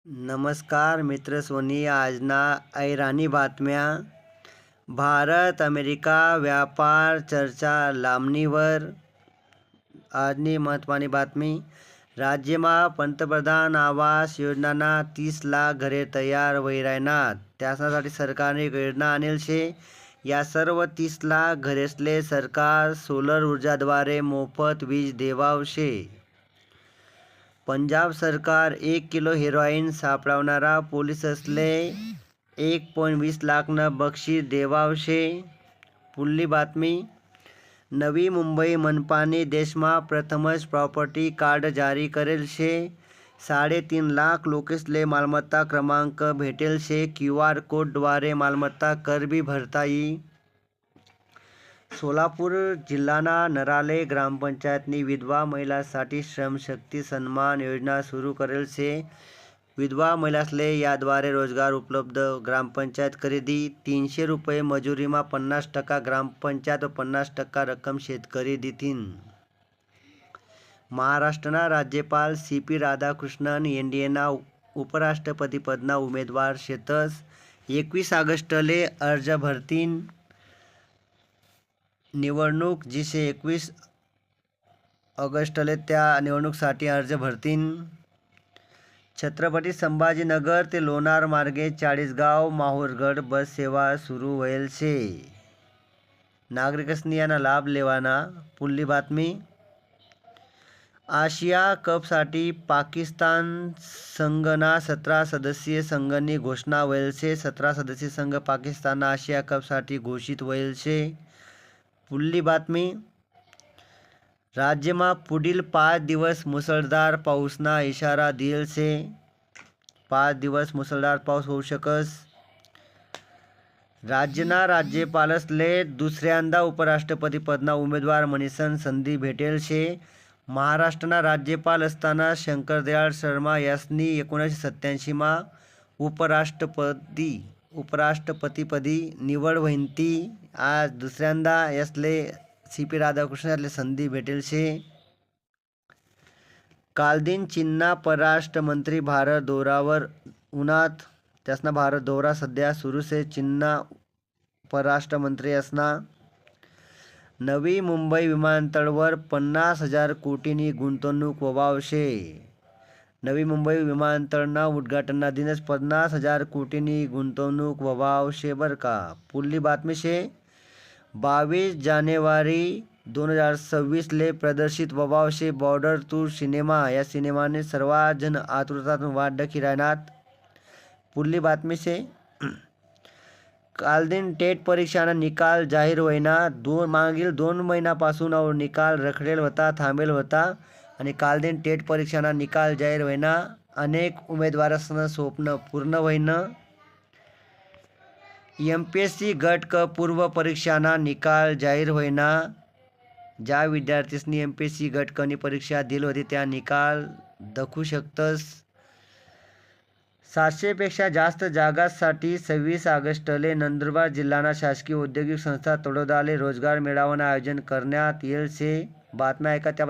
नमस्कार मित्र सोनी आजना ऐराणी बातम्या। भारत अमेरिका व्यापार चर्चा लांबणीवर। आजनी महत्त्वानी बातमी। राज्य में पंतप्रधान आवास योजना 30 लाख घरे तैयार व्हाई राहणार। त्यासाठी सरकारने एक योजना आणेल छे। या सर्व 30 लाख घरेसले सरकार सोलर ऊर्जाद्वारे मोफत वीज देवावशे। पंजाब सरकार 1 किलो हेरोईन सापडवणारा पोलिससले 1.20 लाखनं बक्षीस देवावशे। पुढली बातमी। नवी मुंबई मनपाने देशमा प्रथमच प्रॉपर्टी कार्ड जारी करेल शे। 3.5 लाख लोकेसले मालमत्ता क्रमांक भेटेल शे। QR कोडद्वारे मालमत्ता कर भी भरता येई। सोलापूर जिल्हाना नराले ग्रामपंचायतनी विधवा महिलांसाठी श्रमशक्ती सन्मान योजना सुरू करेल शे। विधवा महिलासले याद्वारे रोजगार उपलब्ध। ग्रामपंचायत खरेदी 300 रुपये मजुरीमा 50% ग्रामपंचायत व 50% रक्कम शेतकरी देतीन। महाराष्ट्रना राज्यपाल CP राधाकृष्णन एनडीएना उपराष्ट्रपती पदना उमेदवार शेतस। 21 ऑगस्टले अर्ज भरतीन। निवडणूक जिसे 21 ऑगस्टले त्या निवडणूकसाठी अर्ज भरतीन। छत्रपती संभाजीनगर ते लोणार मार्गे चाळीसगाव माहुरगड बस सेवा सुरू व्हायेल शे। नागरिकस्नी याना लाभ लेवाना। पुढली बातमी। आशिया कपसाठी पाकिस्तान संघना 17 सदस्यीय संघनी घोषणा व्हायेल शे। 17 सदस्यीय संघ पाकिस्तानना आशिया कपसाठी घोषित व्हायेल शे। पुढली बातमी। राज्य में पुढील 5 दिवस मुसळधार पाऊसना इशारा दिएल शे। 5 दिवस मुसळधार पाऊस होऊ शकस। राज्यना राज्यपालसले दुसऱ्यांदा उपराष्ट्रपती पदना उमेदवार म्हणीसन संधी भेटेल शे। महाराष्ट्रना राज्यपाल असताना शंकरदयाळ शर्मा यासनी 1987 मा उपराष्ट्रपतीपदी निवड व्हयनी। आज दुसऱ्यांदा यासले CP राधाकृष्णन यासले संधी भेटेल शे। कालदिन चीनना परराष्ट्र मंत्री भारत दौऱ्यावर उन्हात। त्यासना भारत दौरा सध्या सुरू शे। चीनना परराष्ट्र मंत्री असना। नवी मुंबई विमानतळवर 50,000 कोटीनी गुंतवणूक व्हावशे। नवी मुंबई विमानतळना उद्घाटनना दिनच 50,000 कोटीनी गुंतवणूक व्हावशे बर का। पुढली बातमी शे। 22 जानेवारी 2026 ले प्रदर्शित व्हावशे बॉर्डर टू सिनेमा। या सिनेमाने सर्वात जण आतुरतातून वाट देखी राहणार। पुढली बातमी शे। कालदिन टेट परीक्षाना निकाल जाहीर व्हायना। मागील 2 महिन्यापासून निकाल रखडेल होता, थांबेल होता आणि कालदिन टेट परीक्षाना निकाल जाहीर व्हायना। अनेक उमेदवारांना स्वप्न पूर्ण व्हायनं। MPSC गट क पूर्व परीक्षाना निकाल जाहीर व्हायना। ज्या विद्यार्थींनी MPSC गट क नी परीक्षा दिली होती त्या निकाल दखू शकतस। 700 पेक्षा जास्त जागांसाठी 26 ऑगस्टले नंदुरबार जिल्हाना शासकीय औद्योगिक संस्था तळोदाले रोजगार मेळावानं आयोजन करण्यात येईल शे। बातम्या ऐका त्या